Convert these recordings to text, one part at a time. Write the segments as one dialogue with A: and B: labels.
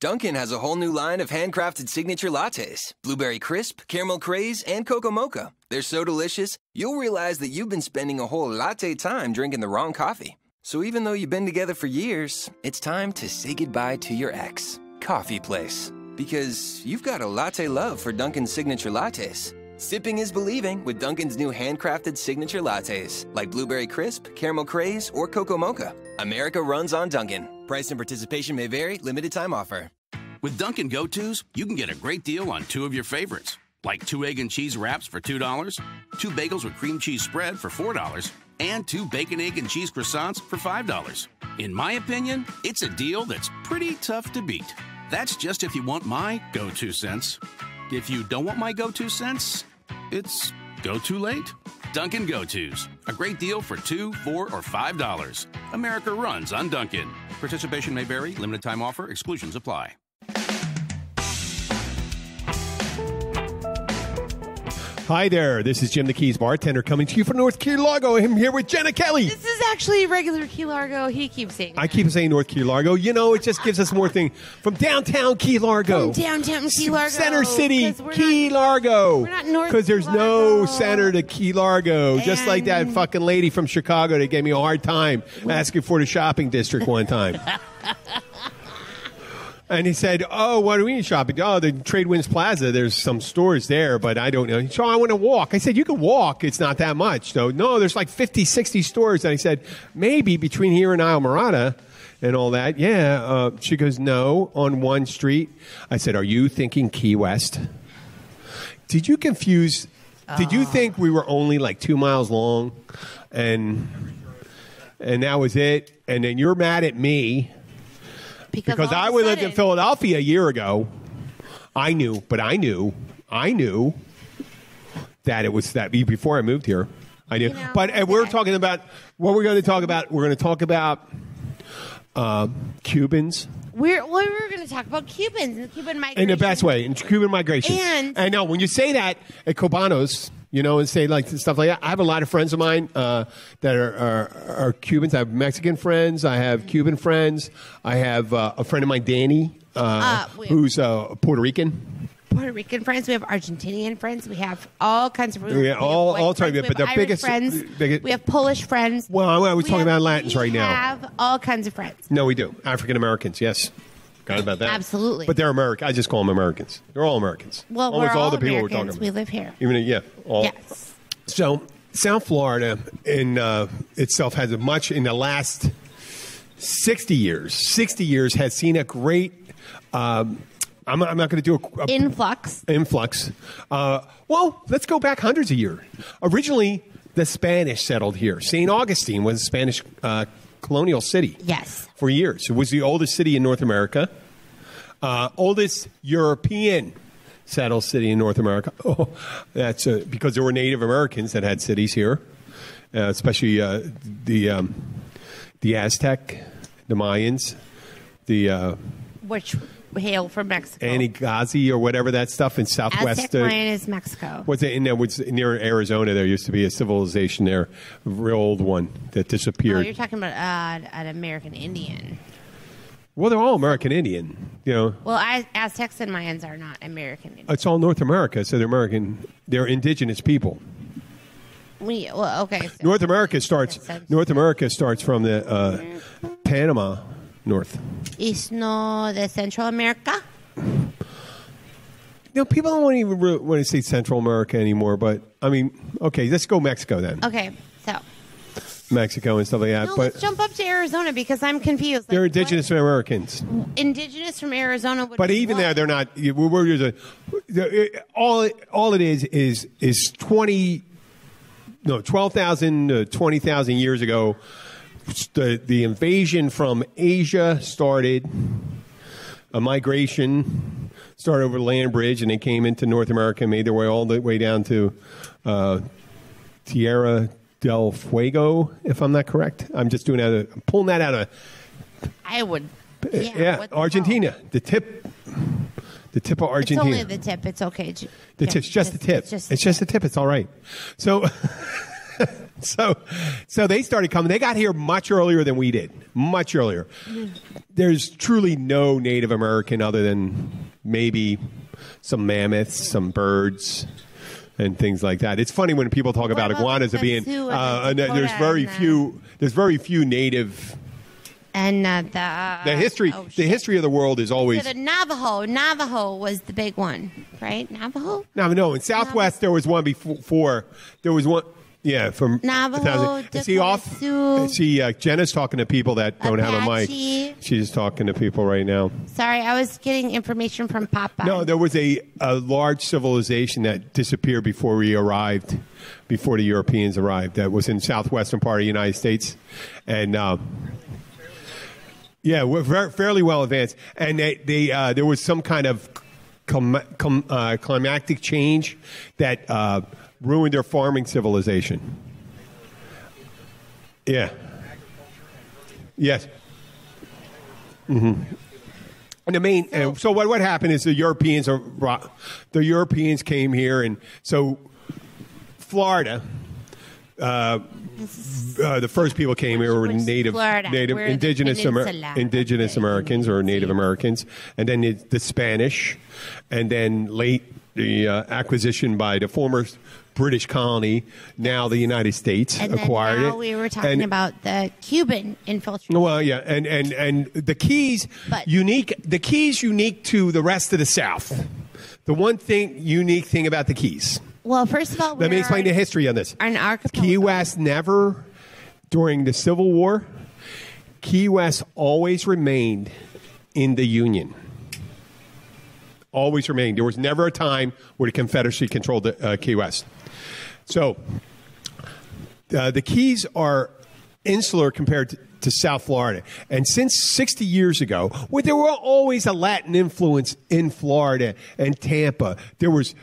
A: Dunkin' has a whole new line of handcrafted signature lattes. Blueberry Crisp, Caramel Craze, and Cocoa Mocha. They're so delicious, you'll realize that you've been spending a whole latte time drinking the wrong coffee. So even though you've been together for years, it's time to say goodbye to your ex, Coffee Place. Because you've got a latte love for Dunkin's signature lattes. Sipping is believing with Dunkin's new handcrafted signature lattes, like Blueberry Crisp, Caramel Craze, or Cocoa Mocha. America runs on Dunkin'. Price and participation may vary. Limited time offer.
B: With Dunkin' Go-Tos, you can get a great deal on two of your favorites, like 2 egg and cheese wraps for $2, 2 bagels with cream cheese spread for $4, and 2 bacon, egg, and cheese croissants for $5. In my opinion, it's a deal that's pretty tough to beat. That's just if you want my go-to cents. If you don't want my go-to cents, it's go too late. Dunkin' Go-Tos, a great deal for $2, $4, or $5. America runs on Dunkin'. Participation may vary. Limited time offer. Exclusions apply.
C: Hi there, this is Jim the Keys bartender coming to you from North Key Largo. I'm here with Jenna Kelly.
D: This is actually regular Key Largo. He keeps saying
C: I keep saying North Key Largo. You know, it just gives us more thing. From downtown Key Largo.
D: From downtown Key Largo.
C: Center City, Key Largo.
D: We're not North
C: Because there's
D: Key Largo.
C: no center to Key Largo. Just like that fucking lady from Chicago that gave me a hard time asking for the shopping district one time. And he said, oh, what do we need shopping? Oh, the Trade Winds Plaza, there's some stores there, but I don't know. So I want to walk. I said, you can walk. It's not that much. No, there's like 50, 60 stores. And I said, maybe between here and Islamorada and all that. Yeah. She goes, no, on one street. I said, are you thinking Key West? Did you confuse? Did you think we were only like 2 miles long and that was it? And then you're mad at me. Because I lived in Philadelphia a year ago. I knew that it was that before I moved here. I knew. But we're talking about what we're going to talk about. We're going to talk about Cubans.
D: We're going to talk about Cubans and Cuban migration.
C: In the best way, in Cuban migration. And now, when you say that at Cubanos, you know, and say like stuff like that, I have a lot of friends of mine that are Cubans. I have Mexican friends. I have Cuban friends. I have a friend of mine, Danny, who's Puerto Rican.
D: Puerto Rican friends. We have Argentinian friends. We have all kinds of.
C: Yeah, all types of. But their biggest
D: friends. We have Polish friends.
C: Well, I was talking about Latins right now.
D: We have all kinds of friends.
C: No, we do. African Americans, yes. Forgot about that.
D: Absolutely.
C: But they're American. I just call them Americans. They're all Americans.
D: Well,
C: almost
D: we're all
C: the people
D: Americans.
C: we're talking about.
D: We live here.
C: Yes. So South Florida in itself has in the last 60 years has seen a great. I'm not going to do a
D: influx.
C: Well, let's go back hundreds of years. Originally, the Spanish settled here. St. Augustine was a Spanish colonial city.
D: Yes.
C: For years. It was the oldest city in North America. Oldest European settled city in North America. Oh, that's because there were Native Americans that had cities here, especially the Aztec, the Mayans,
D: which hail from Mexico.
C: Anigazi or whatever that stuff in southwest.
D: Aztec Mayan is Mexico.
C: Was it near Arizona? There used to be a civilization there, a real old one that disappeared.
D: Oh, you're talking about an American Indian.
C: Well, they're all American Indian, you know.
D: Well, Aztecs and Mayans are not American Indian.
C: It's all North America, so they're American. They're indigenous people.
D: Okay. So
C: North America starts from the Panama north.
D: It's no de Central America.
C: You know, people don't even want to say Central America anymore. But I mean, okay, let's go Mexico then.
D: Okay, so
C: Mexico and stuff like that.
D: No, let's jump up to Arizona because I'm confused.
C: They're indigenous Americans.
D: Indigenous from Arizona would
C: but
D: be
C: even
D: what?
C: there, they're not. All it is 12,000 to 20,000 years ago. The invasion from Asia started. A migration started over the land bridge, and they came into North America and made their way all the way down to Tierra del Fuego, if I'm not correct. I'm just doing that. I'm pulling that out of.
D: I would.
C: Yeah, Argentina. The tip of Argentina.
D: It's only the tip. It's okay.
C: It's just the tip. It's just the tip. It's all right. So. So they started coming. They got here much earlier than we did. Much earlier. There's truly no Native American other than maybe some mammoths, some birds, and things like that. It's funny when people talk about iguanas as being. There's very few native.
D: And
C: the history of the world is always
D: the Navajo. Navajo was the big one, right? Navajo.
C: No. In Southwest, there was one before. There was one. Yeah, from
D: Navajo.
C: Jenna's talking to people that don't have a mic. She's talking to people right now.
D: Sorry, I was getting information from Papa.
C: No, there was a large civilization that disappeared before we arrived, before the Europeans arrived. That was in southwestern part of the United States, and we're fairly well advanced. And there was some kind of climactic change that ruined their farming civilization. Yeah. Yes. Mm-hmm. And so what happened is the Europeans came here, and so Florida. The first people came here were native indigenous Americans or Native Americans, and then the Spanish, and then the acquisition by the former British colony, now the United States acquired it.
D: We were talking about the Cuban infiltration.
C: Well, yeah, and the Keys unique to the rest of the South. The one unique thing about the Keys.
D: Well, first of all,
C: let me explain the history on this.
D: An archipelago.
C: Key West never, during the Civil War, Key West always remained in the Union. Always remained. There was never a time where the Confederacy controlled Key West. So the Keys are insular compared to South Florida. And since 60 years ago, where there were always a Latin influence in Florida and Tampa, there was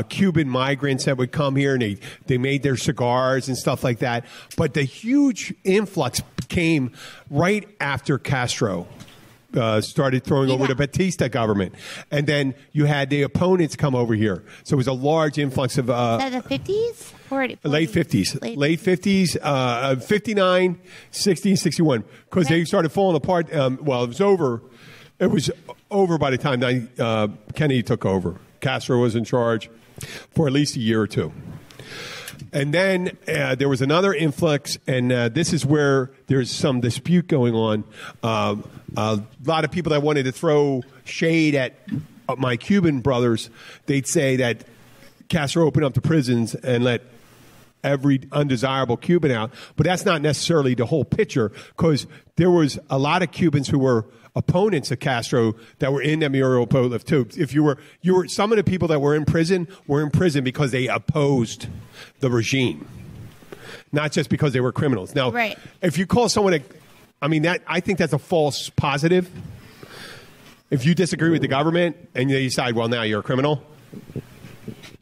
C: Cuban migrants that would come here, and they made their cigars and stuff like that. But the huge influx came right after Castro started throwing over the Batista government. And then you had the opponents come over here. So it was a large influx of...
D: Is that the 50s?
C: Late 50s. Late 50s, 59, 60, 61. Because they started falling apart. It was over. It was over by the time Kennedy took over. Castro was in charge for at least a year or two. And then there was another influx, and this is where there's some dispute going on. A lot of people that wanted to throw shade at my Cuban brothers, they'd say that Castro opened up the prisons and let every undesirable Cuban out. But that's not necessarily the whole picture, because there was a lot of Cubans who were opponents of Castro that were in the Muriel Potlif too. If you were some of the people that were in prison because they opposed the regime, not just because they were criminals. Now, if you call someone I think that's a false positive. If you disagree with the government and they decide, well, now you're a criminal,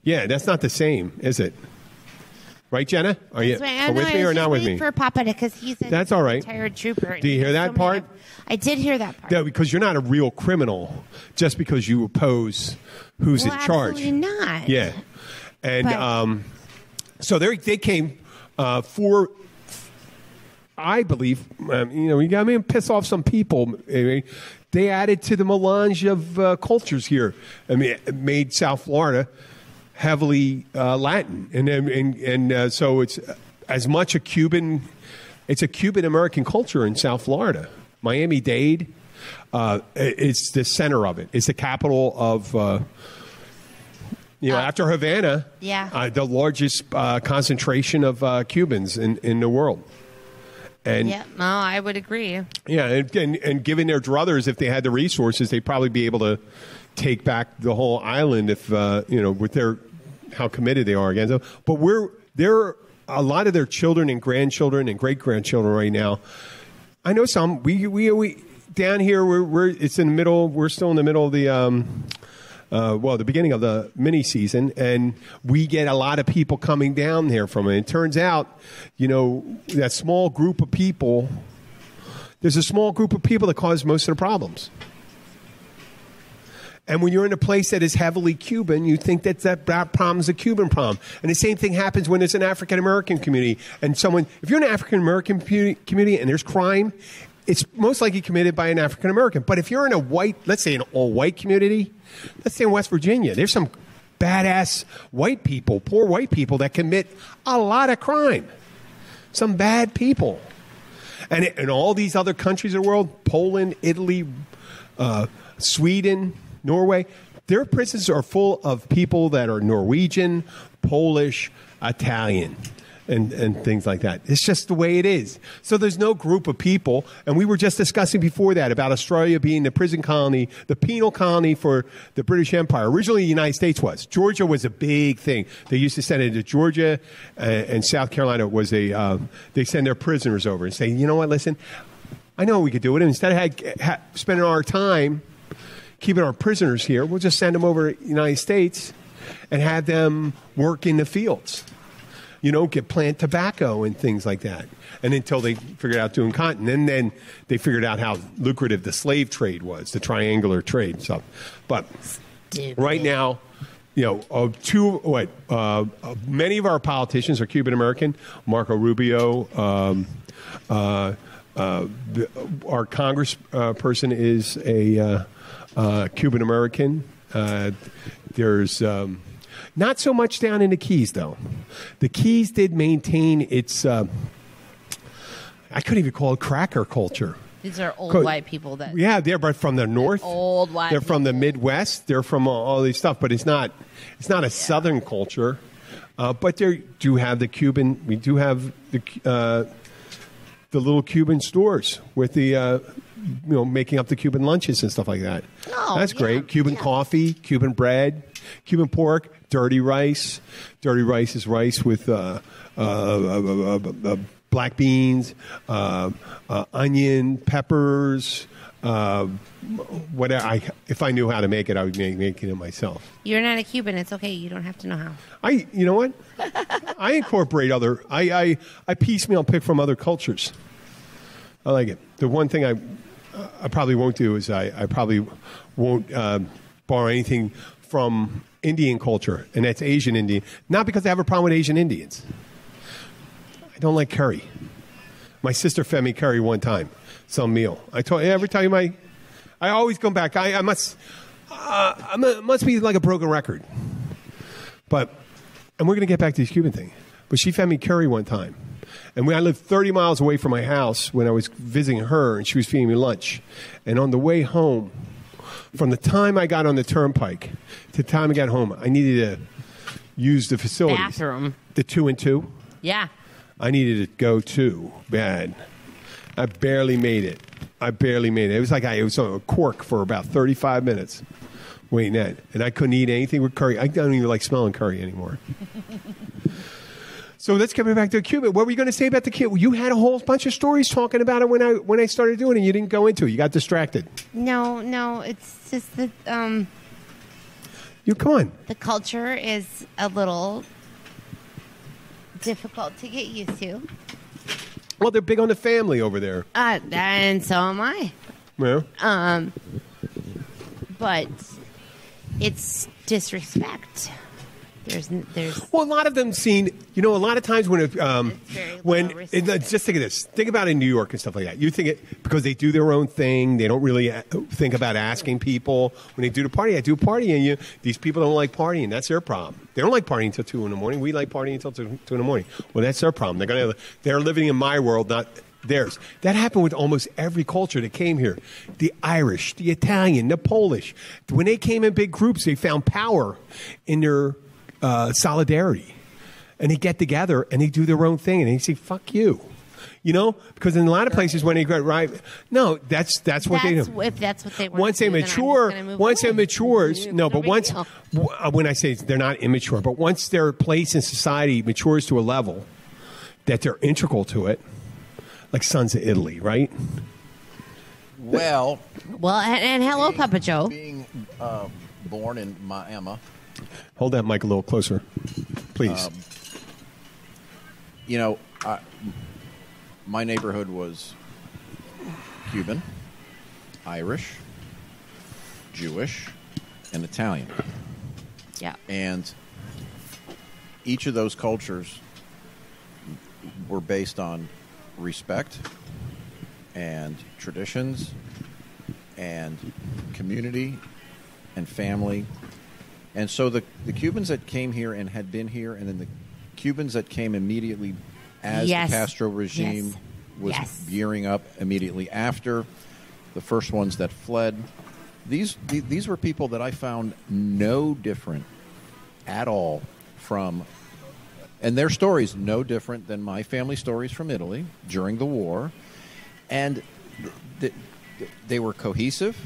C: yeah, that's not the same, is it? Right, Jenna? Are you with me or not with me?
D: For Papa, because he's
C: that's all right.
D: Retired trooper.
C: Do you hear that part?
D: I did hear that part.
C: Yeah, because you're not a real criminal just because you oppose who's in charge.
D: Absolutely not.
C: Yeah, and so they came for. I believe you got me to piss off some people. They added to the melange of cultures here. I mean, it made South Florida heavily Latin, and so it's as much a Cuban. It's a Cuban American culture in South Florida. Miami-Dade, it's the center of it. It's the capital of. After Havana, the largest concentration of Cubans in the world. And
D: I would agree.
C: Yeah, and given their druthers, if they had the resources, they'd probably be able to take back the whole island if with how committed they are against them. But they're a lot of their children and grandchildren and great grandchildren right now. I know some. We down here. It's in the middle. We're still in the middle of the beginning of the mini season, and we get a lot of people coming down here from it. It turns out, that small group of people. There's a small group of people that cause most of the problems. And when you're in a place that is heavily Cuban, you think that problem is a Cuban problem. And the same thing happens when there's an African-American community. And if you're in an African-American community and there's crime, it's most likely committed by an African-American. But if you're in let's say an all-white community, let's say in West Virginia, there's some badass white people, poor white people that commit a lot of crime. Some bad people. And in all these other countries of the world, Poland, Italy, Sweden, Norway, their prisons are full of people that are Norwegian, Polish, Italian, and things like that. It's just the way it is. So there's no group of people, and we were just discussing before that about Australia being the prison colony, the penal colony for the British Empire. Originally, the United States was. Georgia was a big thing. They used to send it to Georgia, and South Carolina was they send their prisoners over and say, you know what, listen, I know we could do it. And instead of spending our time keeping our prisoners here, we'll just send them over to the United States and have them work in the fields. Plant tobacco and things like that. And until they figured out doing cotton. And then they figured out how lucrative the slave trade was, the triangular trade. So, but right now, many of our politicians are Cuban American. Marco Rubio, our Congress person is a Cuban American. There's not so much down in the Keys, though. The Keys did maintain its, I couldn't even call it cracker culture.
E: These are old white people that.
C: Yeah, they're from the north.
E: Old white.
C: They're from the Midwest. They're from all these stuff, but it's not a Southern culture. But they do have the Cuban. We do have the little Cuban stores with the making up the Cuban lunches and stuff like that.
E: Oh,
C: that's great. Cuban coffee, Cuban bread, Cuban pork, dirty rice. Dirty rice is rice with black beans, onion, peppers. Whatever. If I knew how to make it, I would make it myself.
D: You're not a Cuban. It's okay. You don't have to know how.
C: You know what? I incorporate other. I piecemeal pick from other cultures. I like it. The one thing I probably won't do is I probably won't borrow anything from Indian culture, and that's Asian Indian. Not because I have a problem with Asian Indians. I don't like curry. My sister fed me curry one time, some meal. I always come back. I must be like a broken record. And we're going to get back to this Cuban thing. But she fed me curry one time. And I lived 30 miles away from my house when I was visiting her, and she was feeding me lunch. And on the way home, from the time I got on the turnpike to the time I got home, I needed to use the facilities.
E: Bathroom.
C: The 2 and 2.
E: Yeah.
C: I needed to go too bad. I barely made it. It was like I was on a cork for about 35 minutes waiting that. And I couldn't eat anything with curry. I don't even like smelling curry anymore. So let's get back to Cuba. What were you going to say about the kid? You had a whole bunch of stories talking about it when I started doing it. You didn't go into it. You got distracted.
D: No. It's just that
C: come on.
D: The culture is a little difficult to get used to.
C: Well, they're big on the family over there.
D: And so am I.
C: Yeah.
D: But it's disrespect. There's.
C: Well, a lot of them seen. A lot of times just think of this. Think about in New York and stuff like that. You think it because they do their own thing. They don't really think about asking people when they do the party. I do a party, and these people don't like partying. That's their problem. They don't like partying until 2 in the morning. We like partying until 2 in the morning. Well, that's their problem. They're living in my world, not theirs. That happened with almost every culture that came here. The Irish, the Italian, the Polish. When they came in big groups, they found power in their solidarity, and they get together and they do their own thing, and they say "fuck you," because in a lot of places when they go right, no, that's what they do.
D: If that's what they want.
C: Once they mature, when I say they're not immature, but once their place in society matures to a level that they're integral to it, like Sons of Italy, right?
F: Well,
D: and hello, Papa Joe.
F: Being born in Miami.
C: Hold that mic a little closer, please.
F: My neighborhood was Cuban, Irish, Jewish, and Italian.
E: Yeah.
F: And each of those cultures were based on respect and traditions and community and family. And so the Cubans that came here and had been here, and then the Cubans that came immediately as
D: Yes.
F: the Castro regime
D: Yes.
F: was
D: Yes.
F: gearing up immediately after, the first ones that fled. These were people that I found no different at all from, and their stories no different than my family stories from Italy during the war. And they were cohesive.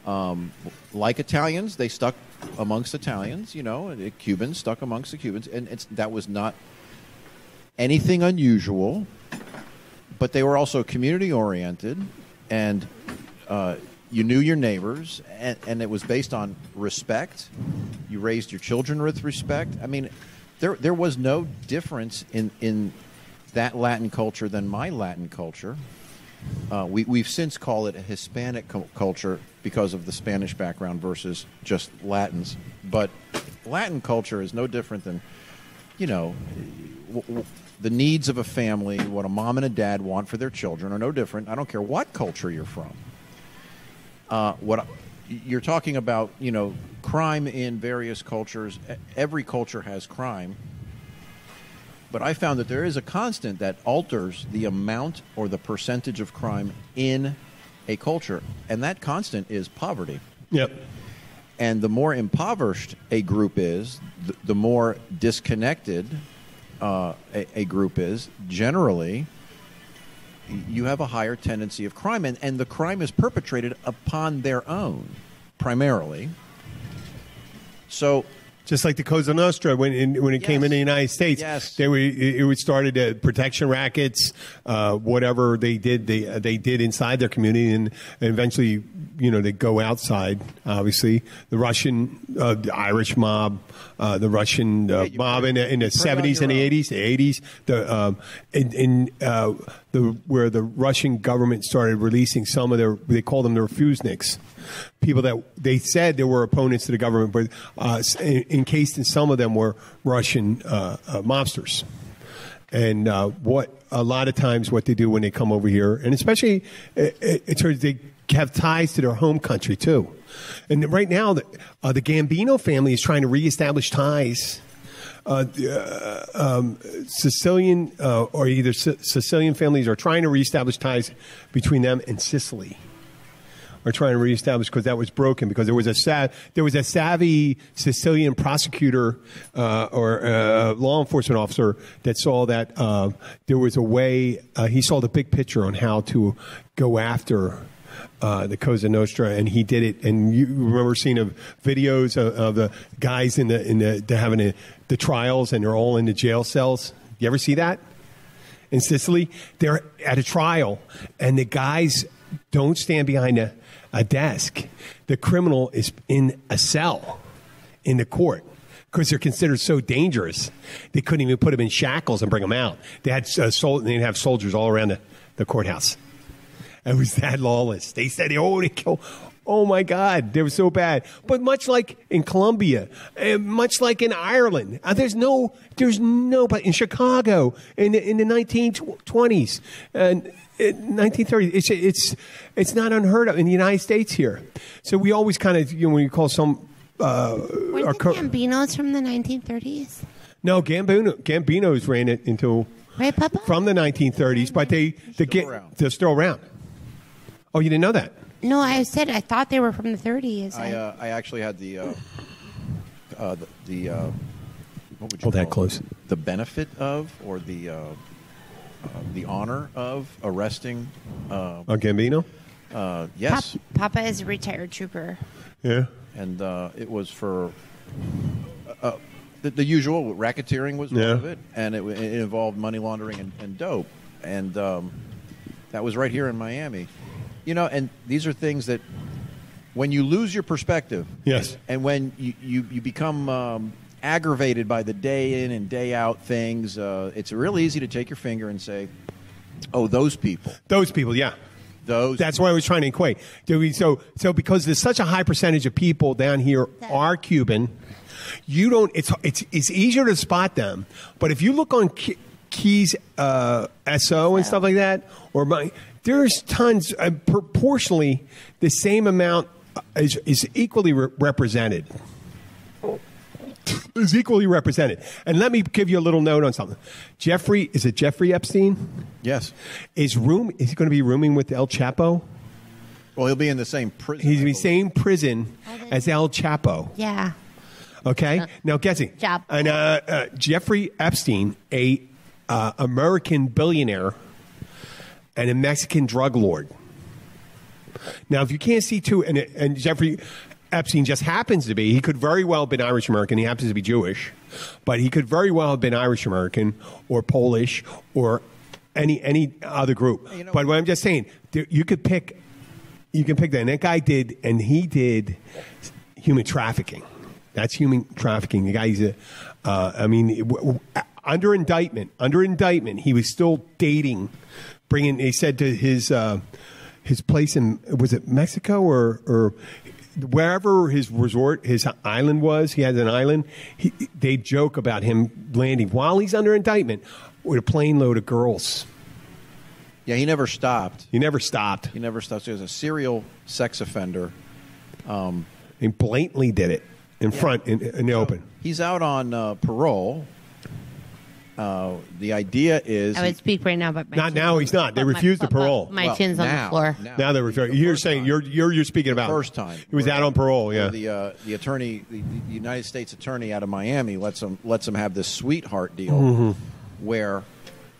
F: Like Italians, they stuck amongst Italians, the Cubans stuck amongst the Cubans, and that was not anything unusual, but they were also community-oriented, and you knew your neighbors, and it was based on respect. You raised your children with respect. I mean, there was no difference in that Latin culture than my Latin culture. We've since called it a Hispanic culture because of the Spanish background versus just Latins. But Latin culture is no different than, the needs of a family, what a mom and a dad want for their children are no different. I don't care what culture you're from. You're talking about, crime in various cultures. Every culture has crime. But I found that there is a constant that alters the amount or the percentage of crime in a culture, and that constant is poverty.
C: Yep.
F: And the more impoverished a group is, the more disconnected a group is. Generally, you have a higher tendency of crime, and the crime is perpetrated upon their own, primarily. So,
C: just like the Cosa Nostra when it came into the United States, it started protection rackets, whatever they did inside their community, and eventually, they go outside. Obviously, the Russian, the Irish mob, the Russian mob in the 70s and the 80s, where the Russian government started releasing some of they call them the refuseniks. People that they said they were opponents to the government, but encased in some of them were Russian mobsters. And what a lot of times what they do when they come over here, and especially they have ties to their home country too. And right now, the Gambino family is trying to reestablish ties. Sicilian or either Sicilian families are trying to reestablish ties between them and Sicily. Are trying to reestablish because that was broken, because there was a savvy Sicilian prosecutor or law enforcement officer that saw that there was a way. He saw the big picture on how to go after the Cosa Nostra, and he did it. And you remember seeing videos of the guys they're having the trials, and they're all in the jail cells. You ever see that in Sicily? They're at a trial, and the guys don't stand behind a desk. The criminal is in a cell in the court because they're considered so dangerous. They couldn't even put them in shackles and bring them out. They had they'd have soldiers all around the courthouse. It was that lawless. They said they kill. Oh my God, they were so bad. But much like in Colombia, much like in Ireland, there's nobody in Chicago in the 1920s and 1930s. It's not unheard of in the United States here. So we always kind of when you call some
D: weren't the Gambinos from the 1930s?
C: No, Gambinos ran it until
D: right, Papa?
C: From the 1930s, but they're still around. Oh, you didn't know that?
D: No, I thought they were from the 30s.
F: I actually had the what would you
C: hold that
F: call
C: close.
F: it? The benefit of, or the honor of arresting
C: a Gambino.
F: Yes,
D: Papa is a retired trooper.
C: Yeah,
F: and it was for the usual racketeering was one of it, and it involved money laundering and dope, and that was right here in Miami. And these are things that when you lose your perspective,
C: yes,
F: and when you become aggravated by the day in and day out things, it's real easy to take your finger and say, "Oh, those people,
C: yeah." That's what I was trying to equate. So because there's such a high percentage of people down here are Cuban, you don't. It's easier to spot them. But if you look on Keys SO and stuff like that, there's tons. Proportionally, the same amount is equally represented. Is equally represented. And let me give you a little note on something. Is it Jeffrey Epstein?
F: Yes.
C: Is he going to be rooming with El Chapo?
F: Well, he'll be in the same prison.
C: He's in the same prison as El Chapo.
D: Yeah.
C: Okay. Now, guessing.
D: Chapo.
C: And Jeffrey Epstein, a American billionaire and a Mexican drug lord. Now, if you can't see two, and Jeffrey Epstein just happens to be, he could very well have been Irish American. He happens to be Jewish, but he could very well have been Irish American or Polish or any other group. But what I'm just saying, you can pick that. And that guy did human trafficking. That's human trafficking. The guy's under indictment, he was still dating, they said to his place in, was it Mexico or wherever his resort, his island was, he has an island, they joke about him landing while he's under indictment with a plane load of girls.
F: Yeah, he never stopped.
C: He never stopped.
F: So he was a serial sex offender.
C: He blatantly did it in front, in the open.
F: He's out on parole. The idea is...
D: I would speak right now, but
C: not now. He's not. They refused the parole.
D: My chin's on the floor.
C: Now they're refusing. You're saying you're speaking about
F: first time.
C: He was out on parole. Yeah.
F: The attorney, the United States attorney out of Miami, lets him have this sweetheart deal where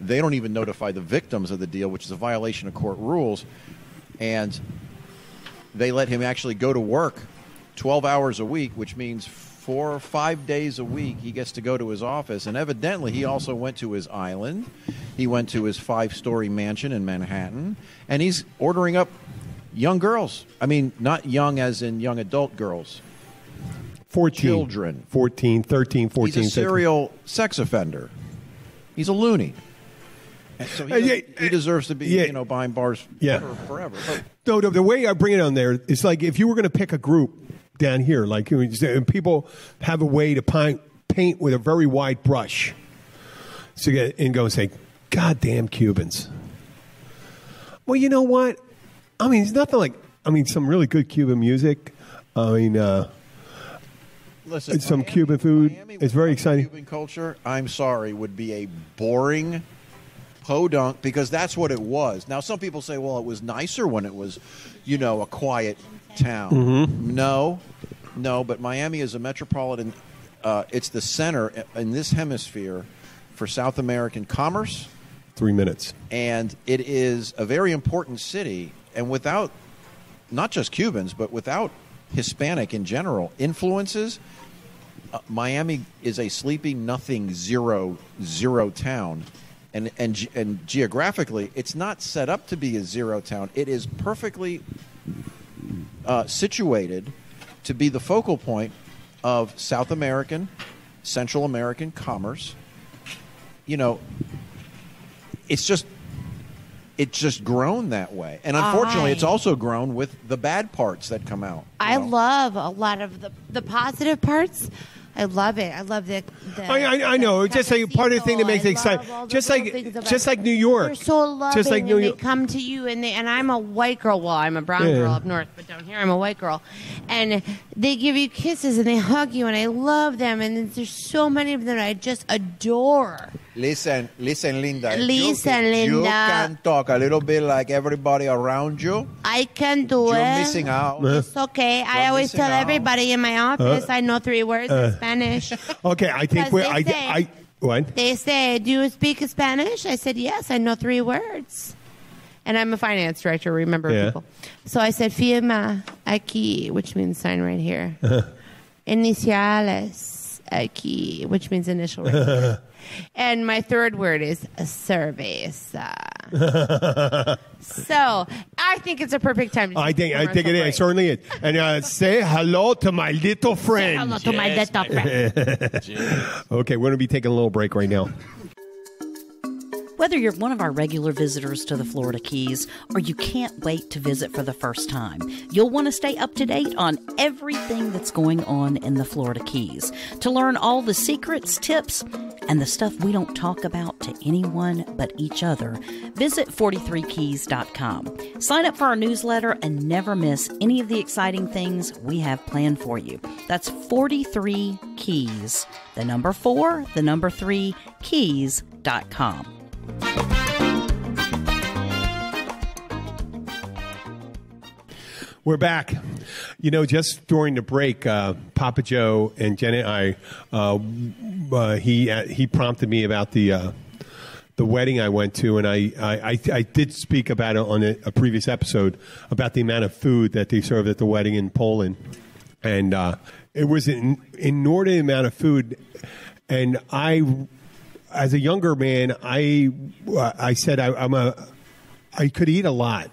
F: they don't even notify the victims of the deal, which is a violation of court rules, and they let him actually go to work 12 hours a week, which means 4 or 5 days a week he gets to go to his office. And evidently he also went to his island. He went to his 5-story mansion in Manhattan, and he's ordering up young girls. I mean, not young as in young adult girls.
C: 14.
F: Children.
C: 14, 13, 14.
F: He's a serial sex offender. He's a loony. And so he deserves to be, behind bars forever.
C: No, the way I bring it on there, it's like if you were going to pick a group down here, like people have a way to paint with a very wide brush, and go and say, "God damn Cubans." Well, you know what? I mean, it's nothing like some really good Cuban music.
F: Listen,
C: some Cuban food. It's very exciting.
F: Cuban culture, I'm sorry, would be a boring podunk, because that's what it was. Now, some people say, well, it was nicer when it was, a quiet town.
C: Mm-hmm.
F: No, but Miami is a metropolitan. It's the center in this hemisphere for South American commerce.
C: 3 minutes.
F: And it is a very important city. And without, not just Cubans, but without Hispanic in general influences, Miami is a sleepy nothing zero town. And geographically, it's not set up to be a zero town. It is perfectly situated to be the focal point of South American, Central American commerce. It's just grown that way. And unfortunately, it's also grown with the bad parts that come out.
D: I love a lot of the positive parts. I love it. I love the
C: I know. It's just like part of the thing that makes it exciting. Just like New York.
D: They're so loving.
C: Just like New
D: and
C: York.
D: They come to you, and I'm a white girl. Well, I'm a brown girl up north, but down here I'm a white girl. And they give you kisses and they hug you, and I love them. And there's so many of them that I just adore.
F: Listen, Linda.
D: Linda.
F: You can talk a little bit like everybody around you.
D: I can do
F: You're
D: it.
F: missing out.
D: It's okay. I always tell everybody in my office I know 3 words in Spanish.
C: Okay, I think what?
D: They say, do you speak Spanish? I said, yes, I know 3 words. And I'm a finance director, remember people. So I said, firma aquí, which means sign right here. Iniciales aquí, which means initial right here. And my 3rd word is cerveza. So I think it's a perfect time to
C: I think it is. It certainly is. And say hello to my little friend.
D: Say hello to my little friend.
C: Okay, we're going to be taking a little break right now.
G: Whether you're one of our regular visitors to the Florida Keys or you can't wait to visit for the first time, you'll want to stay up to date on everything that's going on in the Florida Keys. To learn all the secrets, tips, and the stuff we don't talk about to anyone but each other, visit 43keys.com. Sign up for our newsletter and never miss any of the exciting things we have planned for you. That's 43 Keys. The number 4, the number 3, keys.com.
C: We're back. You know, just during the break, Papa Joe and Jen and I, he prompted me about the wedding I went to, and I did speak about it on a previous episode about the amount of food that they served at the wedding in Poland, and it was an inordinate amount of food, and as a younger man, I said I could eat a lot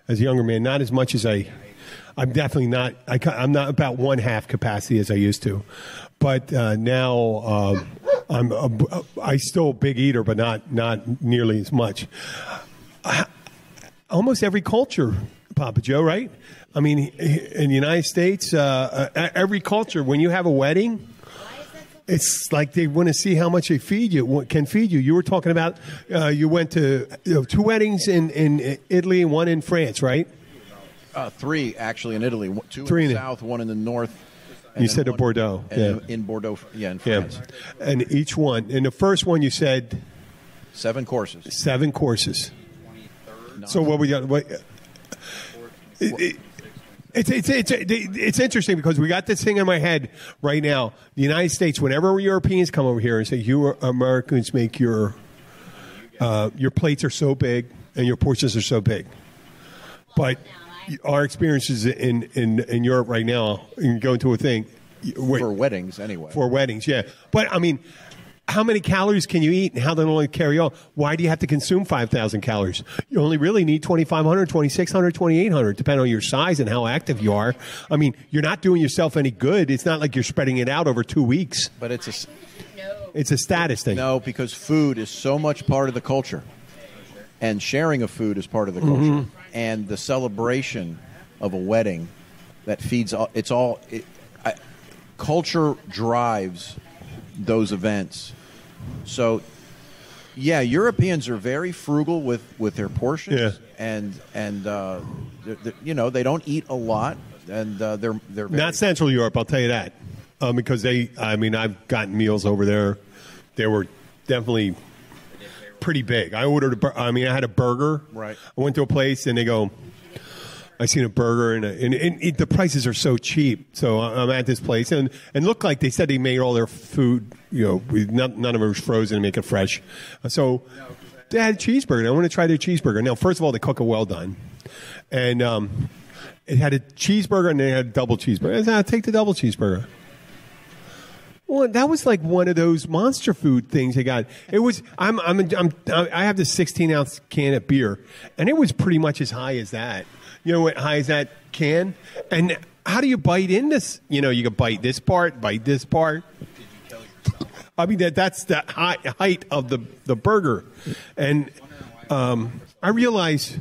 C: as a younger man, not as much as I'm definitely not. I'm not about one half capacity as I used to, but now I still a big eater, but not nearly as much. Almost every culture, Papa Joe, right? I mean, in the United States, every culture, when you have a wedding, it's like they want to see how much they can feed you. You were talking about you went to 2 weddings in Italy and 1 in France, right?
F: 3 actually in Italy, 2
C: 3
F: in the south, 1 in the north.
C: You said in Bordeaux.
F: In Bordeaux, in France.
C: Yeah. And each one. In the first one, you said
F: 7 courses.
C: 7 courses. So what we got? It's interesting because we got this thing in my head right now. The United States, whenever Europeans come over here and say, "You Americans make your plates are so big and your portions are so big," but our experiences in Europe right now, you can go into a thing
F: for weddings anyway.
C: For weddings, yeah. But I mean, how many calories can you eat and how they only carry on? Why do you have to consume 5,000 calories? You only really need 2,500, 2,600, 2,800, depending on your size and how active you are. I mean, you're not doing yourself any good. It's not like you're spreading it out over 2 weeks.
F: But it's
C: a status thing.
F: No, because food is so much part of the culture. And sharing of food is part of the culture. Mm-hmm. And the celebration of a wedding that feeds, culture drives those events. So, yeah, Europeans are very frugal with their portions, and they don't eat a lot, and they're very
C: not Central Europe. I'll tell you that because I've gotten meals over there. They were definitely pretty big. I ordered I had a burger.
F: Right.
C: I went to a place and they go, I seen a burger and the prices are so cheap. So I'm at this place and looked like they said they made all their food, none of it was frozen and make it fresh. So they had a cheeseburger. And I want to try their cheeseburger. Now, first of all, they cook it well done. And it had a cheeseburger and they had a double cheeseburger. I said, I'll take the double cheeseburger. Well, that was like one of those monster food things they got. It was. I have this 16-ounce can of beer, and it was pretty much as high as that. You know what high as that can? And how do you bite in this? You can bite this part, bite this part. I mean that's the height of the burger, and I realized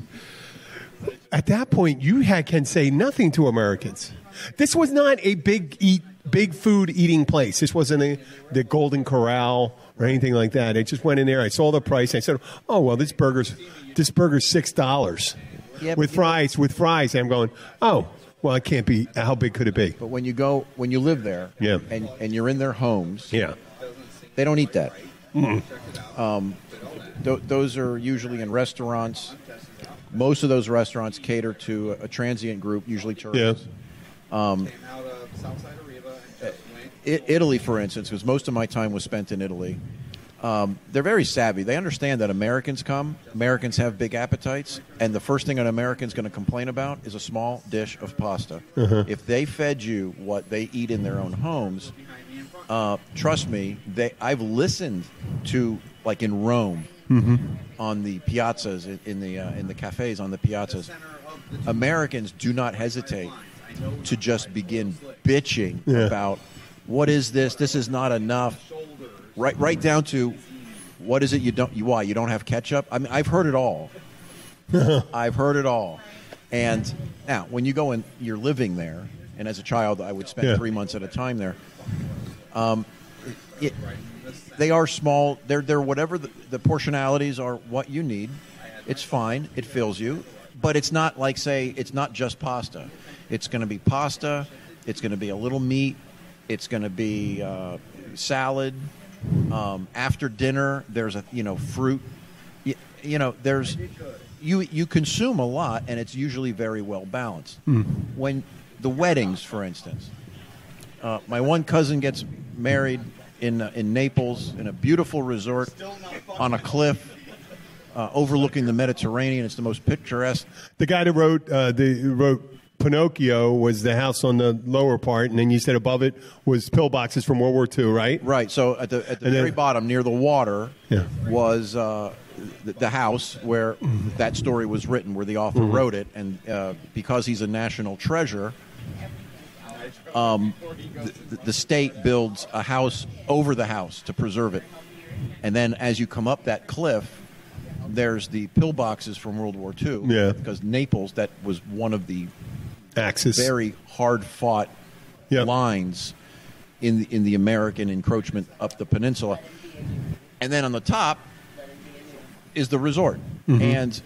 C: at that point you can say nothing to Americans. This was not a big food eating place. This wasn't the Golden Corral or anything like that. I just went in there. I saw the price. I said, "Oh well, this burger's $6 with fries." With fries, I'm going, "Oh well, it can't be. How big could it be?"
F: But when you live there, and you're in their homes, they don't eat that. Mm-hmm. Those are usually in restaurants. Most of those restaurants cater to a transient group, usually tourists. Italy, for instance, because most of my time was spent in Italy, they're very savvy. They understand that Americans have big appetites, and the first thing an American's going to complain about is a small dish of pasta. Uh-huh. If they fed you what they eat in their own homes, trust me, I've listened to, like in Rome, mm-hmm. on the piazzas, in the cafes on the piazzas, Americans do not hesitate to just begin bitching about what is this? This is not enough. Right down to What is it why you don't have ketchup? I mean, I've heard it all. I've heard it all. And now, when you go and you're living there, and as a child, I would spend 3 months at a time there. They are small. They're whatever the portionalities are. What you need, it's fine. It fills you, but it's not like, say, it's not just pasta. It's going to be pasta. It's going to be a little meat. It's going to be salad. After dinner, there's fruit. There's you consume a lot, and it's usually very well balanced. When the weddings, for instance, my one cousin gets married in Naples in a beautiful resort on a cliff overlooking the Mediterranean. It's the most picturesque.
C: The guy that wrote Pinocchio was the house on the lower part, and then you said above it was pillboxes from World War II, right?
F: Right. So at the very bottom, near the water, was the house where that story was written, where the author wrote it, and because he's a national treasure, the state builds a house over the house to preserve it. And then as you come up that cliff, there's the pillboxes from World War II.
C: Yeah.
F: Because Naples, that was one of the
C: Axis.
F: very hard-fought lines in the American encroachment up the peninsula. And then on the top is the resort. And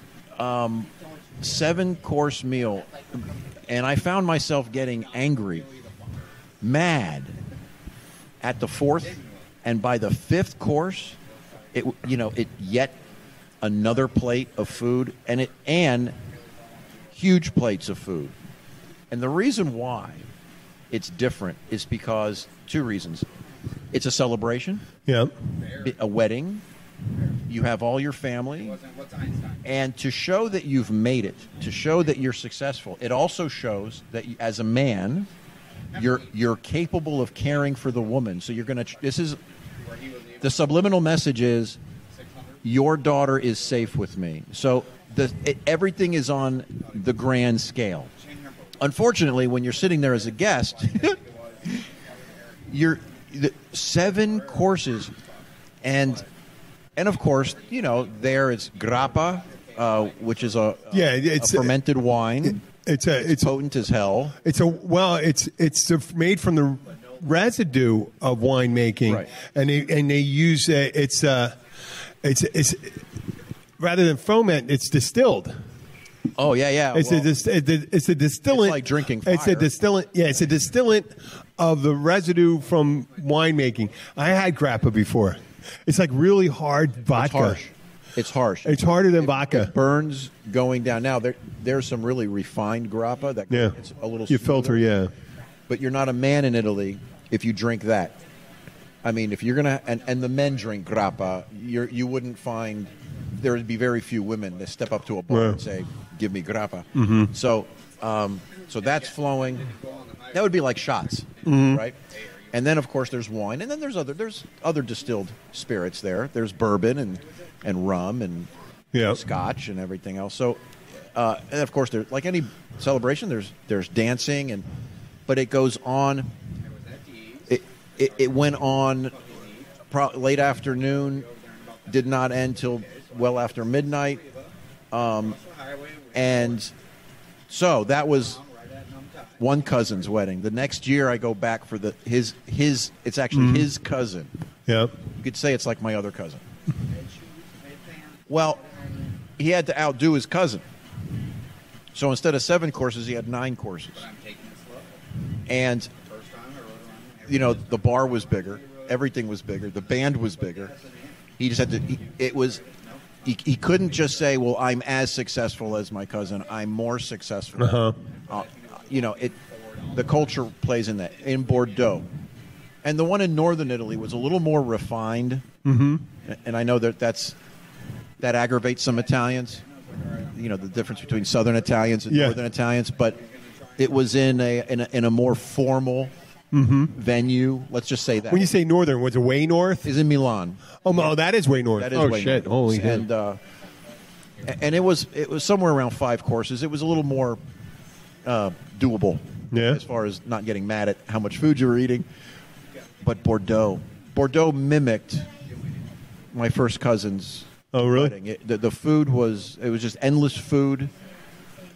F: 7-course meal. And I found myself getting angry, mad at the 4th, and by the 5th course, it yet another plate of food, and huge plates of food. And the reason why it's different is because 2 reasons. It's a celebration.
C: Yeah.
F: A wedding. You have all your family. And to show that you've made it, to show that you're successful, it also shows that as a man, you're capable of caring for the woman. So you're going to the subliminal message is, your daughter is safe with me. So everything is on the grand scale. Unfortunately, when you're sitting there as a guest, you're 7 courses, and of course, there it's grappa, which is a fermented wine. It's potent as hell.
C: It's made from the residue of winemaking,
F: right.
C: and they use it's rather than foment, it's distilled.
F: Oh yeah.
C: It's a distillant.
F: It's like drinking fire.
C: It's a distillant. Yeah, it's a distillant of the residue from winemaking. I had grappa before. It's like really hard vodka.
F: It's harsh.
C: It's harder than vodka.
F: It burns going down. Now there's some really refined grappa that it's a little.
C: You
F: smoother,
C: filter,
F: but you're not a man in Italy if you drink that. I mean, if you're gonna and the men drink grappa, you wouldn't find. There would be very few women that step up to a bar and say, "Give me grappa." So that's flowing. That would be like shots, right? And then, of course, there's wine, and then there's other distilled spirits there. There's bourbon and rum and scotch and everything else. So, and of course, there's like any celebration. There's dancing, but it goes on. It went on late afternoon, did not end till well after midnight, and so that was one cousin's wedding. The next year, I go back for his. It's actually his cousin.
C: Yeah,
F: you could say it's like my other cousin. Well, he had to outdo his cousin, so instead of 7 courses, he had 9 courses, and the bar was bigger, everything was bigger, the band was bigger. He just had to. He couldn't just say, "Well, I'm as successful as my cousin. I'm more successful." The culture plays in that. In Bordeaux, and the one in northern Italy was a little more refined. And I know that aggravates some Italians. The difference between southern Italians and northern Italians, but it was in a more formal venue. Let's just say that.
C: When you say northern, was it way north?
F: Is in Milan.
C: Oh, that is way north.
F: That is way
C: shit!
F: north.
C: Holy shit!
F: And it was somewhere around 5 courses. It was a little more doable as far as not getting mad at how much food you were eating. But Bordeaux mimicked my first cousin's
C: Oh, really?
F: wedding. The food was just endless food,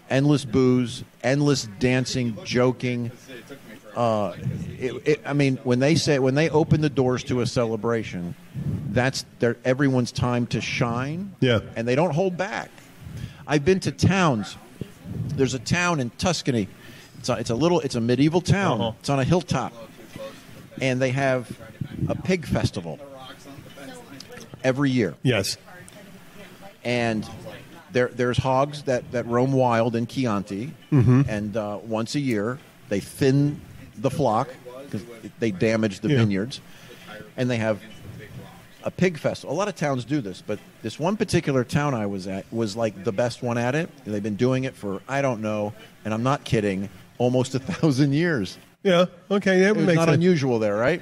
F: endless booze, endless dancing, joking. I mean, when they open the doors to a celebration, that's everyone's time to shine.
C: Yeah.
F: And they don't hold back. I've been to towns. There's a town in Tuscany. It's a medieval town.
C: Uh-huh.
F: It's on a hilltop, and they have a pig festival every year.
C: Yes.
F: And there's hogs that roam wild in Chianti, and once a year they thin the flock because they damage the vineyards, and they have a pig festival. A lot of towns do this, but this one particular town I was at was like the best one at it. They've been doing it for, I don't know, and I'm not kidding, almost 1,000 years.
C: Yeah. Okay. That would
F: It's
C: make
F: not
C: sense.
F: unusual there, right?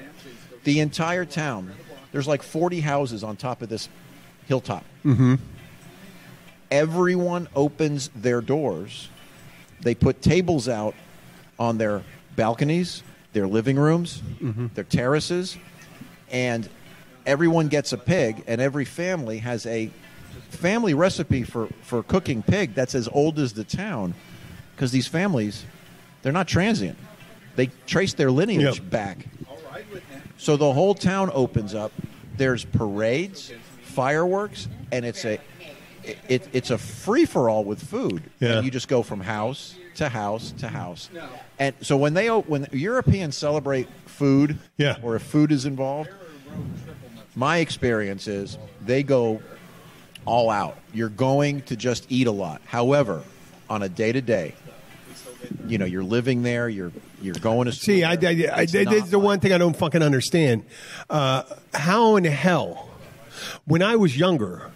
F: The entire town, there's like 40 houses on top of this hilltop.
C: Mm-hmm.
F: Everyone opens their doors. They put tables out on their balconies, their living rooms, their terraces, and everyone gets a pig, and every family has a family recipe for cooking pig that's as old as the town, because these families, they're not transient. They trace their lineage back. So the whole town opens up. There's parades, fireworks, and it's a free-for-all with food.
C: Yeah.
F: And you just go from house to house to house. And so when Europeans celebrate food, or if food is involved, my experience is they go all out. You're going to just eat a lot. However, on a day-to-day, you're living there, you're going to school.
C: See, this is the one thing I don't fucking understand. How in the hell, when I was younger,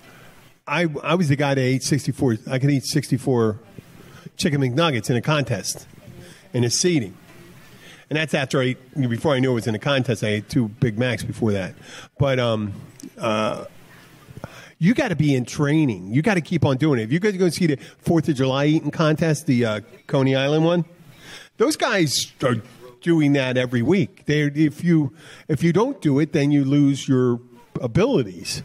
C: I was the guy that ate 64. I could eat 64 chicken McNuggets in a contest, in a seating. And that's before I knew it was in a contest. I ate 2 Big Macs before that. But you got to be in training. You got to keep on doing it. If you guys go see the 4th of July eating contest, the Coney Island one, those guys are doing that every week. If you don't do it, then you lose your abilities.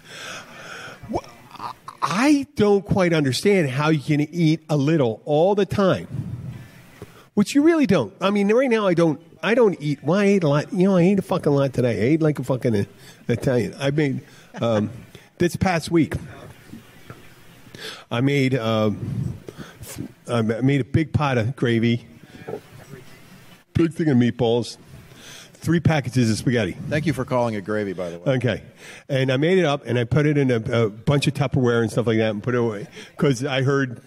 C: I don't quite understand how you can eat a little all the time, which you really don't. I mean, right now I don't eat. Well, I ate a lot. I ate a fucking lot today. I ate like a fucking Italian. I made this past week. I made a big pot of gravy, big thing of meatballs, 3 packages of spaghetti.
F: Thank you for calling it gravy, by the way.
C: Okay. And I made it up, and I put it in a bunch of Tupperware and stuff like that and put it away. Because I heard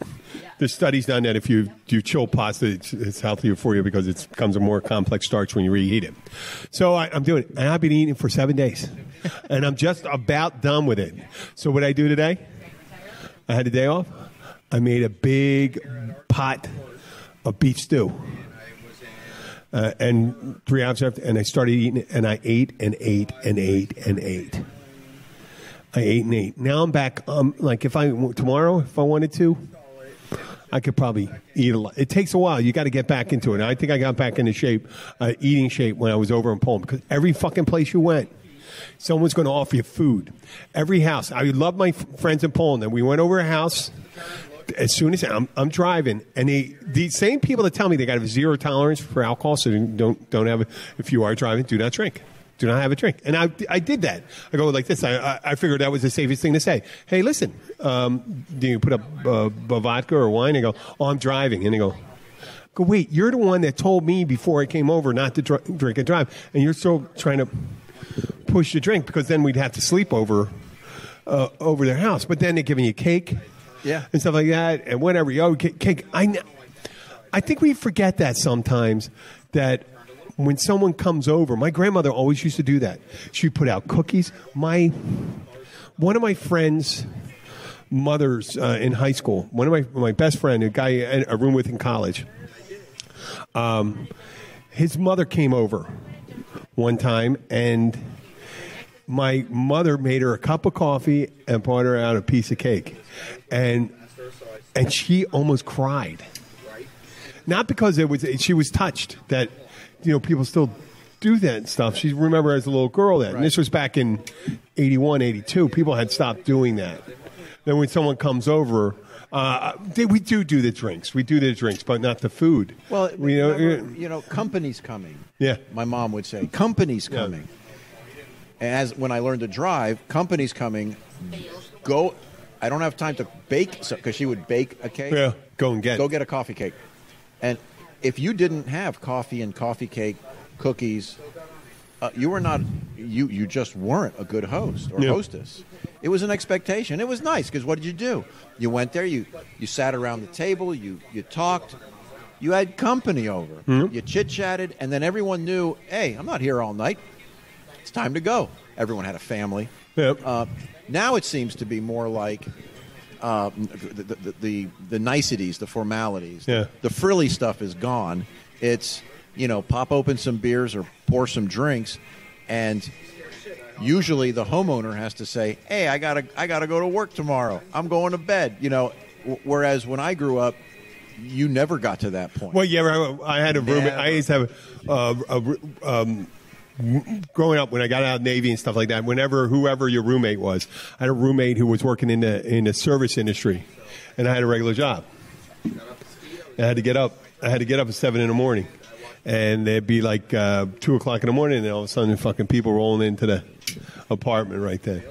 C: there's studies done that if you do chill pasta, it's healthier for you because it becomes a more complex starch when you reheat it. So I'm doing it. And I've been eating it for 7 days. And I'm just about done with it. So what I do today, I had a day off. I made a big pot of beef stew. And 3 hours after, and I started eating it, and I ate and ate and ate and ate. I ate and ate. Now I'm back. Like tomorrow, if I wanted to, I could probably eat a lot. It takes a while. You got to get back into it. I think I got back into shape, eating shape, when I was over in Poland, because every fucking place you went, someone's going to offer you food. Every house. I love my friends in Poland, and we went over a house. As soon as I'm driving, and the same people that tell me they got a 0 tolerance for alcohol, so don't have. If you are driving, do not drink. Do not have a drink. And I did that. I go like this. I figured that was the safest thing to say. Hey, listen, do you put up vodka or wine? And go, oh, I'm driving. And they go, wait, you're the one that told me before I came over not to drink and drive, and you're still trying to push the drink, because then we'd have to sleep over their house. But then they're giving you cake.
F: Yeah.
C: And stuff like that, and whatever. Cake. I think we forget that sometimes, that when someone comes over, my grandmother always used to do that. She'd put out cookies. One of my friends' mothers in high school, one of my best friend, a guy I had a room with in college, his mother came over one time, and my mother made her a cup of coffee and brought her out a piece of cake. And she almost cried. Not because she was touched that, people still do that stuff. She remember as a little girl then.
F: Right.
C: And this was back in 81, 82. People had stopped doing that. Then when someone comes over, we do the drinks. We do the drinks, but not the food.
F: Well, company's coming.
C: Yeah.
F: My mom would say, company's coming. And when I learned to drive, company's coming. Go. I don't have time to bake, because she would bake a cake.
C: Yeah, go get
F: a coffee cake. And if you didn't have coffee and coffee cake, cookies, you were not. You just weren't a good host or hostess. It was an expectation. It was nice because what did you do? You went there. You sat around the table. You talked. You had company over. Mm-hmm. You chit chatted, and then everyone knew. Hey, I'm not here all night. It's time to go. Everyone had a family.
C: Yep.
F: Now it seems to be more like the niceties, the formalities.
C: Yeah.
F: The frilly stuff is gone. It's pop open some beers or pour some drinks, and usually the homeowner has to say, "Hey, I gotta go to work tomorrow. I'm going to bed." Whereas when I grew up, you never got to that point.
C: Well, yeah, I had a roommate. I used to have growing up when I got out of the Navy and stuff like that. Whoever your roommate was, I had a roommate who was working in the service industry, and I had a regular job. I had to get up at 7 in the morning. And it'd be like 2 o'clock in the morning, and all of a sudden, fucking people rolling into the apartment right there.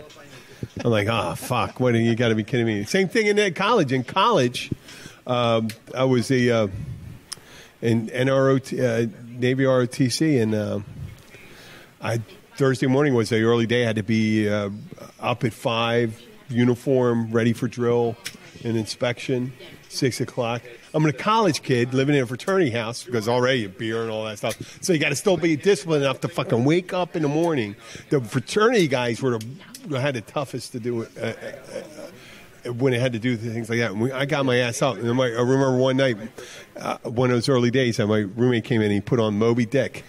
C: I'm like, fuck! What? You got to be kidding me! Same thing in college. In college, I was in NRO, Navy ROTC, and Thursday morning was the early day. I had to be up at 5, uniform, ready for drill and inspection. 6 o'clock. I'm a college kid living in a fraternity house because already beer and all that stuff. So you got to still be disciplined enough to fucking wake up in the morning. The fraternity guys had the toughest to do it when they had to do things like that. And I got my ass up. And I remember one night, one of those early days, my roommate came in and he put on Moby Dick.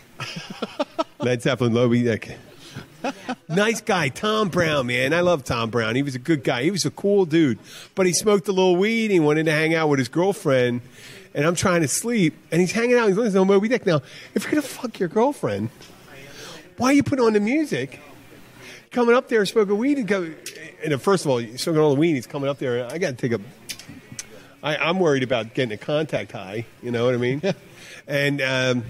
C: Led Zeppelin, Moby Dick. Nice guy, Tom Brown, man. I love Tom Brown. He was a good guy. He was a cool dude. But he smoked a little weed. And he wanted to hang out with his girlfriend. And I'm trying to sleep. And he's hanging out. He's listening to Moby Dick. Now, if you're going to fuck your girlfriend, why you put on the music? Coming up there, smoking weed. And first of all, smoking all the weed, he's coming up there. I got to take I'm worried about getting a contact high. You know what I mean? And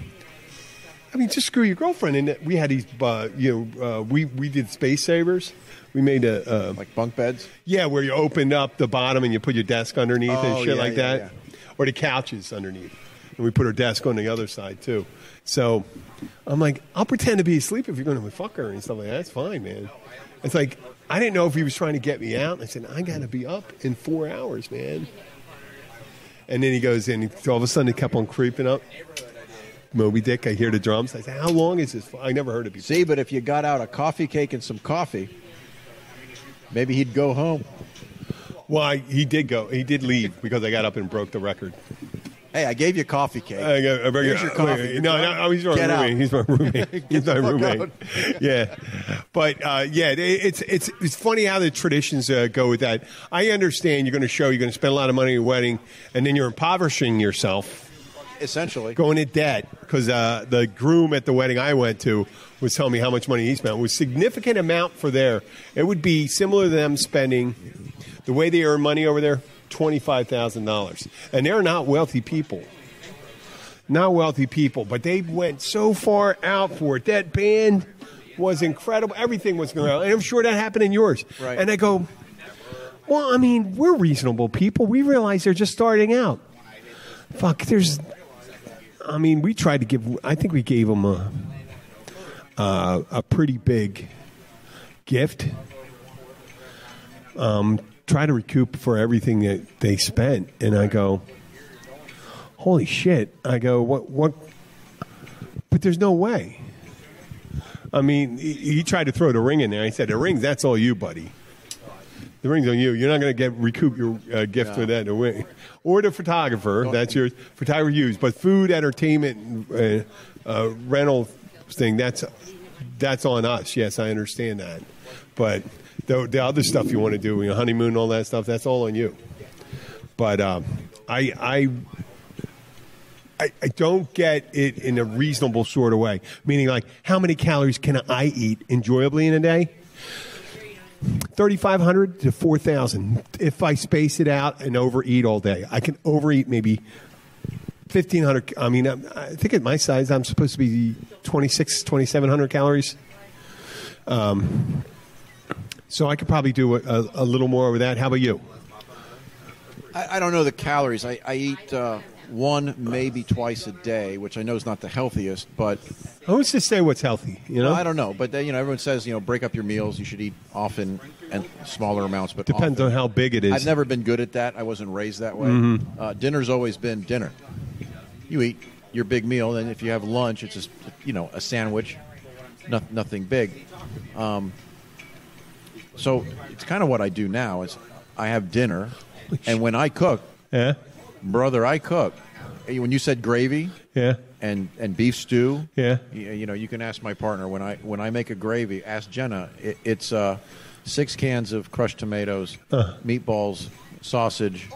C: just screw your girlfriend. And we had these, we did space savers. We made
F: like bunk beds?
C: Yeah, where you opened up the bottom and you put your desk underneath and shit like that.
F: Yeah.
C: Or the couches underneath. And we put our desk on the other side, too. So I'm like, I'll pretend to be asleep if you're going to fuck her and stuff like that. That's fine, man. It's like, I didn't know if he was trying to get me out. I said, I got to be up in 4 hours, man. And then he goes in. All of a sudden, it kept on creeping up. Moby Dick, I hear the drums. I say, how long is this for? I never heard it before.
F: See, but if you got out a coffee cake and some coffee, maybe he'd go home.
C: Well, he did go. He did leave because I got up and broke the record.
F: Hey, I gave you a coffee cake.
C: Here's your coffee. No, he's my roommate. He's my roommate. He's my roommate. Yeah, but it's funny how the traditions go with that. I understand you're going to spend a lot of money at your wedding, and then you're impoverishing yourself.
F: Essentially.
C: Going in debt because the groom at the wedding I went to was telling me how much money he spent. It was a significant amount for there. It would be similar to them spending, the way they earn money over there, $25,000. And they're not wealthy people. Not wealthy people, but they went so far out for it. That band was incredible. Everything was going on. And I'm sure that happened in yours.
F: Right.
C: And I go, well, I mean, we're reasonable people. We realize they're just starting out. Fuck, we tried to give. I think we gave them a pretty big gift. Try to recoup for everything that they spent, and I go, holy shit! I go, what? But there's no way. I mean, he tried to throw the ring in there. I said, the ring, that's all you, buddy. The ring's on you. You're not going to recoup your gift for that. Or the photographer. That's your photographer used. But food, entertainment, rental thing, that's on us. Yes, I understand that. But the other stuff you want to do, honeymoon, all that stuff, that's all on you. But I don't get it in a reasonable sort of way. Meaning, like, how many calories can I eat enjoyably in a day? 3,500 to 4,000. If I space it out and overeat all day, I can overeat maybe 1,500. I mean, I think at my size, I'm supposed to be 2,700 calories. So I could probably do a little more with that. How about you?
F: I don't know the calories. I eat one, maybe twice a day, which I know is not the healthiest, but
C: Who's to say what's healthy? You know,
F: I don't know. But everyone says break up your meals. You should eat often and smaller amounts. But
C: depends on how big it is.
F: I've never been good at that. I wasn't raised that way. Dinner's always been dinner. You eat your big meal, and if you have lunch, it's just a sandwich, nothing big. So it's kind of what I do now. Is I have dinner, and when I cook, brother, I cook. When you said gravy, and beef stew, you can ask my partner when I make a gravy. Ask Jenna. It's 6 cans of crushed tomatoes, meatballs, sausage,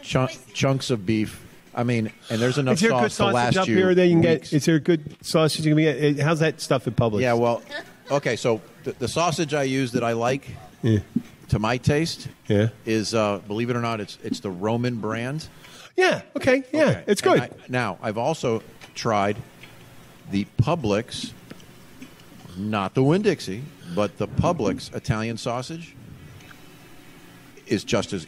F: chunks of beef. I mean, and there's enough sauce to last
C: up
F: you
C: here that you can
F: weeks.
C: get? Is there good sausage you can get? How's that stuff in Publix?
F: Yeah, well, okay. So the sausage I use that I like, to my taste, is believe it or not, it's the Roman brand.
C: Yeah. Okay. Yeah. It's good.
F: Now I've also tried the Publix, not the Winn-Dixie, but the Publix Italian sausage. It's just as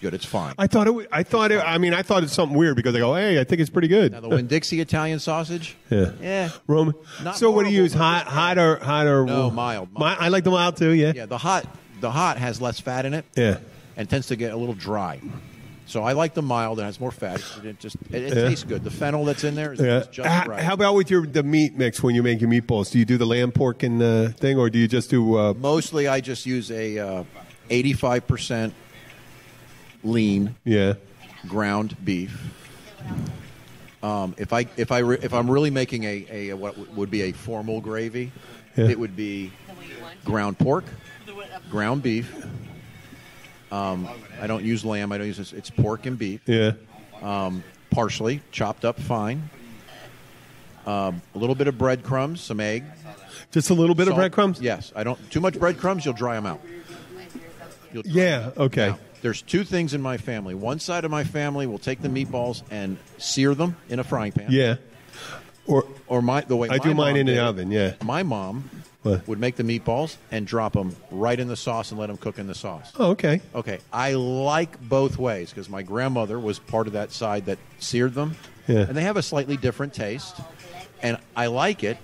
F: good. It's fine.
C: I thought it's something weird because I go, hey, I think it's pretty good.
F: Now the Winn-Dixie Italian sausage,
C: Roman. So what do you use? Hot or
F: no, mild.
C: I like the mild too. Yeah.
F: Yeah. The hot has less fat in it.
C: Yeah.
F: And tends to get a little dry. So I like the mild. It has more fat. It tastes good. The fennel that's in there is just right.
C: How about with the meat mix when you make your meatballs? Do you do the lamb, pork, and thing, or do you just do?
F: Mostly, I just use a 85% lean. Ground beef. If I'm really making a what would be a formal gravy, it would be ground pork, ground beef. I don't use lamb. I don't use it's pork and beef. Parsley chopped up fine. A little bit of breadcrumbs, some egg.
C: Just a little bit of breadcrumbs?
F: Yes. I don't too much breadcrumbs. You'll dry them out.
C: Okay.
F: Now, there's 2 things in my family. One side of my family will take the meatballs and sear them in a frying pan.
C: Yeah. Or
F: the way
C: I do mine in the oven. Yeah.
F: My mom would make the meatballs and drop them right in the sauce and let them cook in the sauce.
C: Oh, okay.
F: Okay. I like both ways because my grandmother was part of that side that seared them.
C: Yeah.
F: And they have a slightly different taste. And I like it.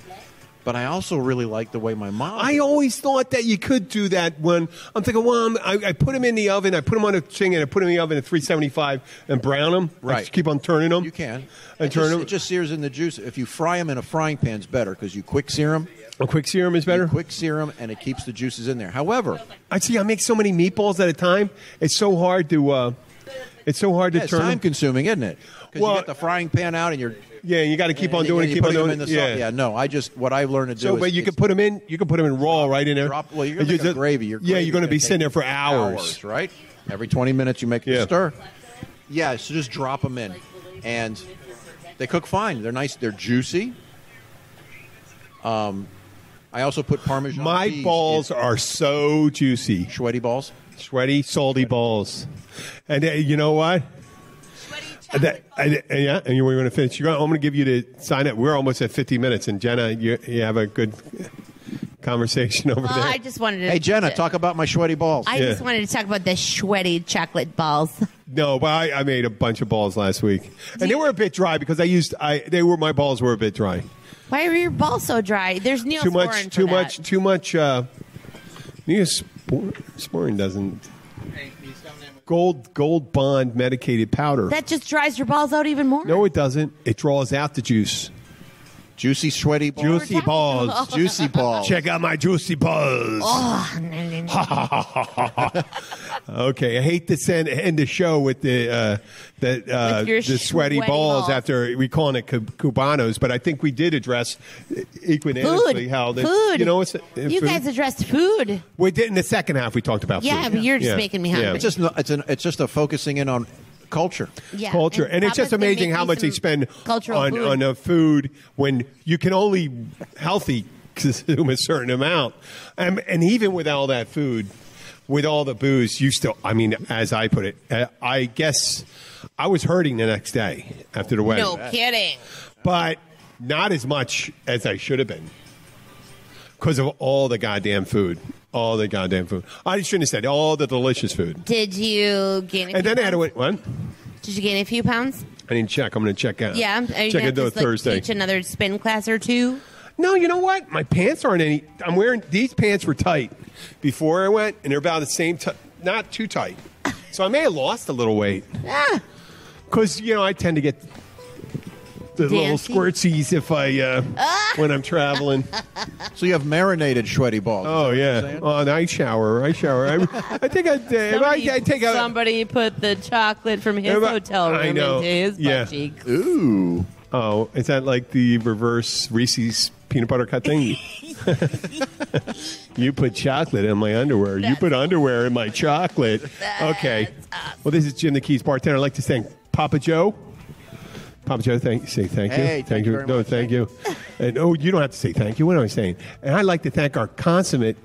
F: But I also really like the way my mom
C: I always thought that you could do that when I'm thinking, well, I put them in the oven. I put them on a thing and I put them in the oven at 375 and brown them.
F: Right.
C: I just keep on turning them.
F: You can.
C: And turn them.
F: It just sears in the juice. If you fry them in a frying pan, it's better because you quick sear them.
C: A quick serum is better?
F: Quick serum, and it keeps the juices in there. However,
C: I make so many meatballs at a time. It's so hard to
F: it's
C: turn.
F: time consuming, isn't it? Because you get the frying pan out and you're
C: you got to keep on doing it. Keep on doing it.
F: No, what I've learned to do.
C: So, but you can put them in. You can put them in raw right in there.
F: Well, you're going to make gravy. You're
C: going to be sitting there for hours,
F: right? Every 20 minutes you make a stir. Yeah, so just drop them in, and they cook fine. They're nice. They're juicy. I also put Parmesan.
C: My balls are so juicy.
F: Sweaty balls.
C: Sweaty, salty balls. And you know what? And you were going to finish. I'm going to give you the sign up. We're almost at 50 minutes, and Jenna, you have a good conversation over there.
D: I just wanted to.
F: Hey, Jenna, talk about my sweaty balls.
D: I just wanted to talk about the sweaty chocolate balls.
C: No, but I made a bunch of balls last week, and they were a bit dry because my balls were a bit dry.
D: Why are your balls so dry? There's Neosporin
C: too much. Neosporin doesn't. Gold Bond medicated powder.
D: That just dries your balls out even more.
C: No, it doesn't. It draws out the juice.
F: Juicy, sweaty balls.
C: Juicy balls.
F: Juicy balls.
C: Check out my juicy balls.
D: Oh,
C: Okay, I hate to end the show with the sweaty balls after we calling it Cubanos, but I think we did address equanimously how the
D: food.
C: You
D: guys addressed food.
C: We did in the second half. We talked about food.
D: But you're just making me hungry.
F: It's just a focusing in on culture.
D: Yeah,
C: Culture. And it's just
D: Papa's gonna
C: amazing
D: make
C: how
D: me
C: much they
D: some
C: spend
D: cultural food.
C: on a food when you can only healthy consume a certain amount. And even with all that food, with all the booze, you still, I mean, as I put it, I guess I was hurting the next day after the wedding.
D: No kidding.
C: But not as much as I should have been because of all the goddamn food. All the goddamn food. I shouldn't have said all the delicious food.
D: Did you gain a few
C: And then I had to
D: pounds?
C: wait. What?
D: Did you gain a few pounds?
C: I didn't check. I'm going to check out.
D: Yeah. Are you
C: check
D: gonna
C: it
D: just,
C: Thursday.
D: teach another spin class or two?
C: No, you know what? My pants aren't any. I'm wearing these pants were tight before I went, and they're about the same. Not too tight. So I may have lost a little weight. Because I tend to get the little
D: Dancing?
C: squirtsies if I when I'm traveling.
F: So you have marinated sweaty balls.
C: Oh
F: is that what you're
C: yeah.
F: saying?
C: Oh, and I shower. I think I take out.
D: Somebody put the chocolate from his
C: If I-
D: hotel room
C: I know.
D: into his butt
C: Yeah.
D: cheeks.
F: Ooh.
C: Oh, is that like the reverse Reese's peanut butter cut thing? You put chocolate in my underwear. You put underwear in my chocolate. Okay. Well, this is Jim the Keys bartender. I'd like to thank Papa Joe. Papa Joe, say thank you.
F: Hey, thank you very
C: No,
F: much.
C: thank you. And you don't have to say thank you. What am I saying? And I'd like to thank our consummate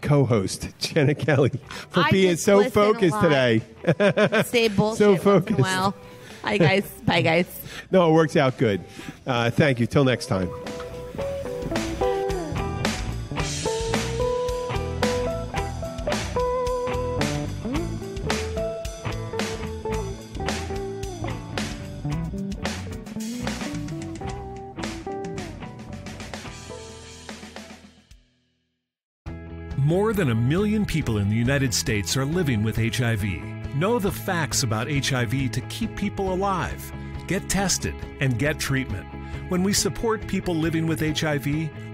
C: co-host, Jenna Kelly, for
D: I
C: being
D: just
C: so
D: listen a
C: focused
D: lot.
C: today.
D: Say bullshit
C: So
D: once in a
C: focused.
D: while. Hi, guys. Bye, guys.
C: No, it works out good. Thank you. Till next time.
H: More than 1 million people in the United States are living with HIV. Know the facts about HIV to keep people alive. Get tested and get treatment. When we support people living with HIV,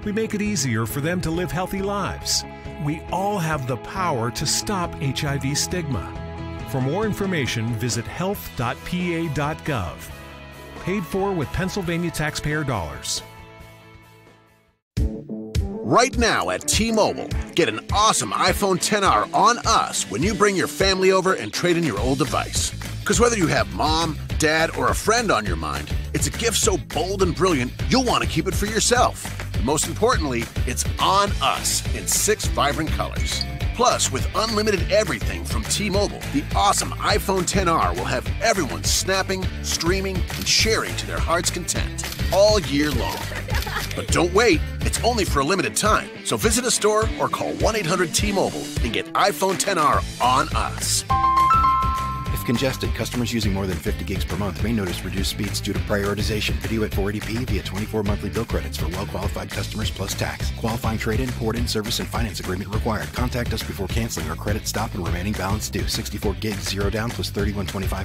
H: we make it easier for them to live healthy lives. We all have the power to stop HIV stigma. For more information, visit health.pa.gov. Paid for with Pennsylvania taxpayer dollars.
I: Right now at T-Mobile, get an awesome iPhone XR on us when you bring your family over and trade in your old device. Because whether you have mom, dad, or a friend on your mind, it's a gift so bold and brilliant, you'll want to keep it for yourself. And most importantly, it's on us in 6 vibrant colors. Plus, with unlimited everything from T-Mobile, the awesome iPhone XR will have everyone snapping, streaming, and sharing to their heart's content all year long. But don't wait, it's only for a limited time. So visit a store or call 1-800-T-Mobile and get iPhone XR on us.
J: If congested, customers using more than 50 gigs per month may notice reduced speeds due to prioritization. Video at 480p via 24 monthly bill credits for well-qualified customers plus tax. Qualifying trade-in, port-in, service, and finance agreement required. Contact us before canceling or credit stop and remaining balance due. 64 gigs, 0 down plus $31.25